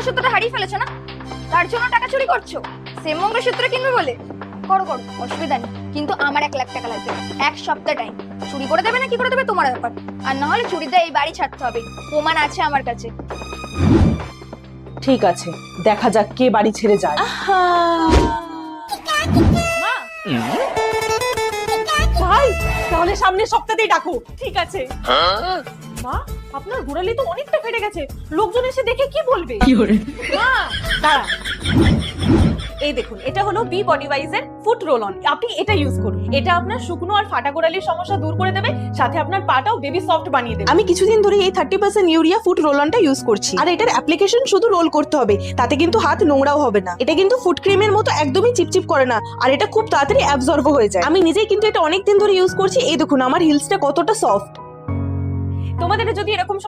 মঙ্গলসূত্রটা হারিয়ে ফেলেছো না, তার জন্য টাকা চুরি করছো। সেম মঙ্গলসূত্র কিনবে বলে করো করো, অসুবিধা নেই, কিন্তু আমার 1 লাখ টাকা লাগবে, 1 সপ্তাহ টাইম। চুরি করে দেবে না কি করে দেবে তোমার ব্যাপার, আর না হলে চুরি দিয়ে এই বাড়ি ছাড়তে হবে, প্রমাণ আছে আমার কাছে। ঠিক আছে, দেখা যাক কে বাড়ি ছেড়ে যায়। মা, ভাই, তাহলে সামনের সপ্তাহতেই ডাকো। ঠিক আছে। মা, আপনার গোড়ালি তো অনেকটা ফেটে গেছে, লোকজন এসে দেখে কি বলবে? মা, দাঁড়া। এই দেখুন, এটা হলো বি বডি ওয়াইজের ফুট রোল অন। আপনি এটা ইউজ করুন। এটা আপনার শুকনো আর ফাটা গোড়ালির সমস্যা দূর করে দেবে, সাথে আপনার পাটাও বেবি সফট বানিয়ে দেবে। আমি কিছুদিন ধরে এই 30% ইউরিয়া ফুট রোল অনটা ইউজ করছি, আর এটার অ্যাপ্লিকেশন শুধু রোল করতে হবে, তাতে কিন্তু হাত নোংরাও হবে না। এটা কিন্তু ফুট ক্রিমের মতো একদমই চিপচিপ করে না, আর এটা খুব তাড়াতাড়ি অ্যাবজর্ব হয়ে যায়। আমি নিজেই কিন্তু এটা অনেক দিন ধরে ইউজ করছি। এই দেখুন আমার হিলসটা কতটা সফট। তোমাদের যদি এরকম